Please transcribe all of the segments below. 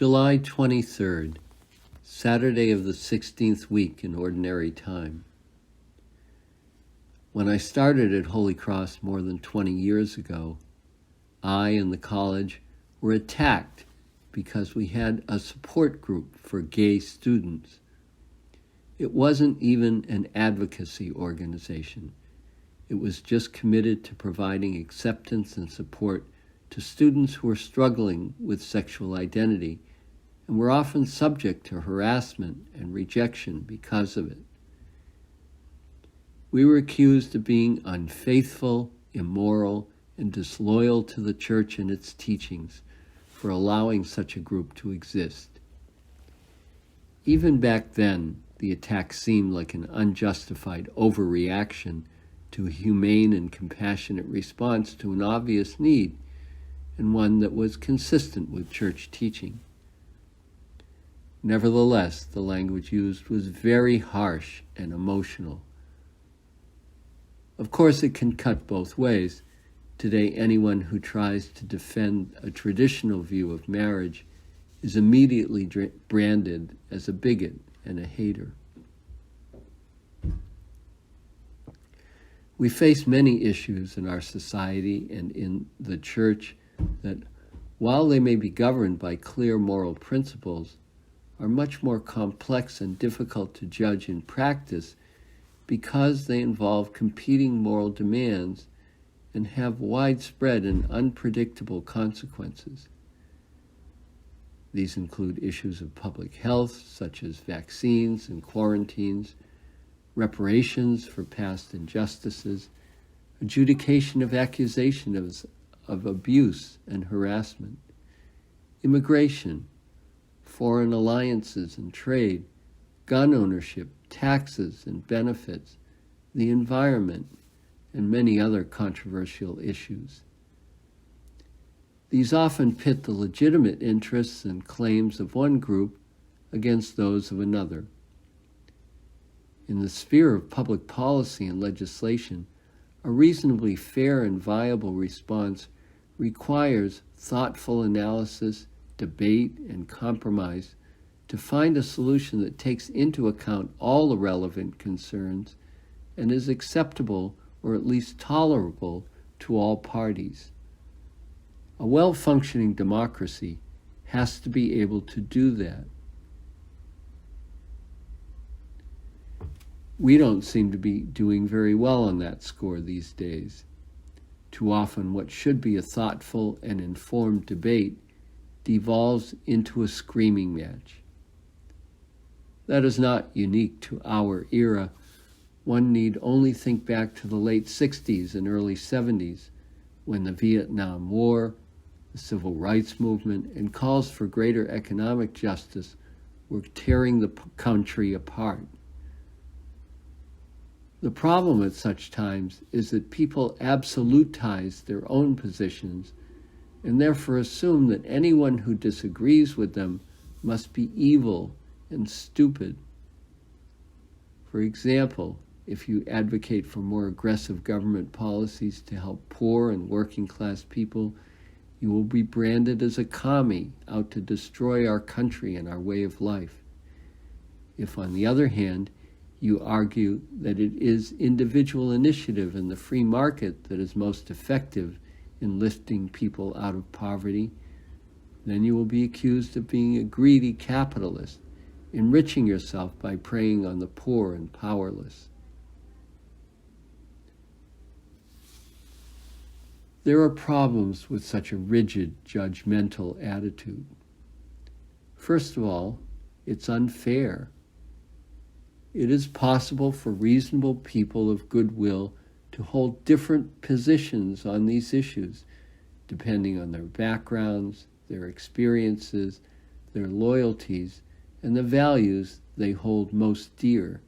July 23rd, Saturday of the 16th week in Ordinary Time. When I started at Holy Cross more than 20 years ago, I and the college were attacked because we had a support group for gay students. It wasn't even an advocacy organization. It was just committed to providing acceptance and support to students who were struggling with sexual identity and were often subject to harassment and rejection because of it. We were accused of being unfaithful, immoral, and disloyal to the church and its teachings for allowing such a group to exist. Even back then, the attack seemed like an unjustified overreaction to a humane and compassionate response to an obvious need, and one that was consistent with church teaching. Nevertheless, the language used was very harsh and emotional. Of course, it can cut both ways. Today, anyone who tries to defend a traditional view of marriage is immediately branded as a bigot and a hater. We face many issues in our society and in the church that, while they may be governed by clear moral principles, are much more complex and difficult to judge in practice because they involve competing moral demands and have widespread and unpredictable consequences. These include issues of public health, such as vaccines and quarantines, reparations for past injustices, adjudication of accusations of abuse and harassment, immigration, foreign alliances and trade, gun ownership, taxes and benefits, the environment, and many other controversial issues. These often pit the legitimate interests and claims of one group against those of another. In the sphere of public policy and legislation, a reasonably fair and viable response requires thoughtful analysis, debate, and compromise to find a solution that takes into account all the relevant concerns and is acceptable or at least tolerable to all parties. A well-functioning democracy has to be able to do that. We don't seem to be doing very well on that score these days. Too often, what should be a thoughtful and informed debate devolves into a screaming match. That is not unique to our era. One need only think back to the late 60s and early 70s, when the Vietnam War, the Civil Rights Movement, and calls for greater economic justice were tearing the country apart. The problem at such times is that people absolutize their own positions and therefore assume that anyone who disagrees with them must be evil and stupid. For example, if you advocate for more aggressive government policies to help poor and working class people, you will be branded as a commie out to destroy our country and our way of life. If, on the other hand, you argue that it is individual initiative and the free market that is most effective in lifting people out of poverty, then you will be accused of being a greedy capitalist, enriching yourself by preying on the poor and powerless. There are problems with such a rigid, judgmental attitude. First of all, it's unfair. It is possible for reasonable people of goodwill to hold different positions on these issues, depending on their backgrounds, their experiences, their loyalties, and the values they hold most dear.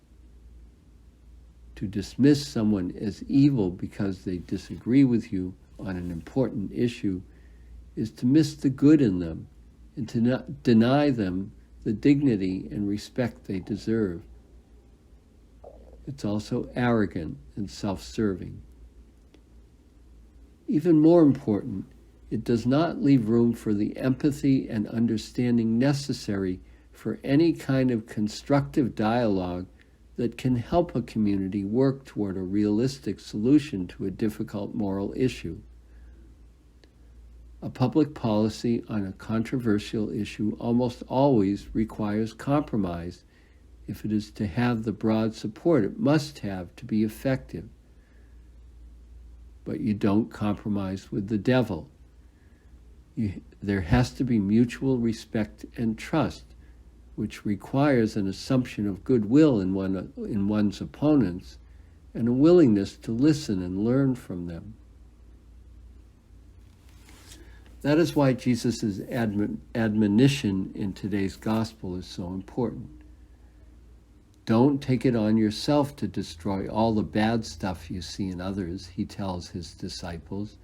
To dismiss someone as evil because they disagree with you on an important issue is to miss the good in them and to not deny them the dignity and respect they deserve. It's also arrogant and self-serving. Even more important, it does not leave room for the empathy and understanding necessary for any kind of constructive dialogue that can help a community work toward a realistic solution to a difficult moral issue. A public policy on a controversial issue almost always requires compromise if it is to have the broad support it must have to be effective. But you don't compromise with the devil. There has to be mutual respect and trust, which requires an assumption of goodwill in one's opponents and a willingness to listen and learn from them. That is why Jesus' admonition in today's gospel is so important. Don't take it on yourself to destroy all the bad stuff you see in others, he tells his disciples.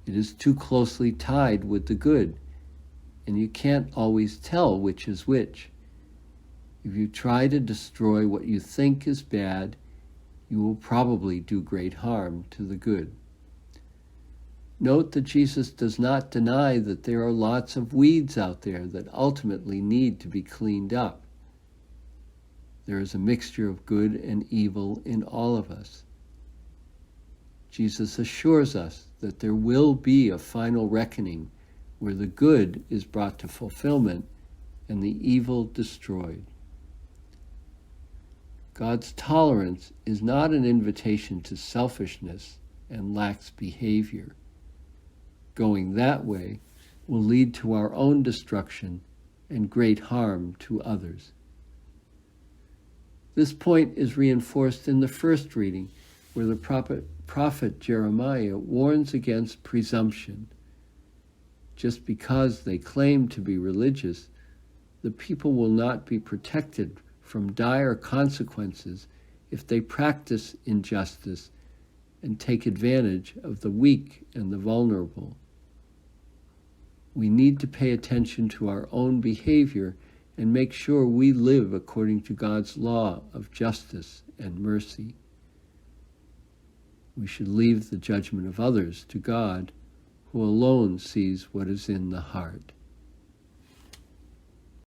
It is too closely tied with the good, and you can't always tell which is which. If you try to destroy what you think is bad, you will probably do great harm to the good. Note that Jesus does not deny that there are lots of weeds out there that ultimately need to be cleaned up. There is a mixture of good and evil in all of us. Jesus assures us that there will be a final reckoning where the good is brought to fulfillment and the evil destroyed. God's tolerance is not an invitation to selfishness and lax behavior. Going that way will lead to our own destruction and great harm to others. This point is reinforced in the first reading, where the prophet Jeremiah warns against presumption. Just because they claim to be religious, the people will not be protected from dire consequences if they practice injustice and take advantage of the weak and the vulnerable. We need to pay attention to our own behavior and make sure we live according to God's law of justice and mercy. We should leave the judgment of others to God, who alone sees what is in the heart.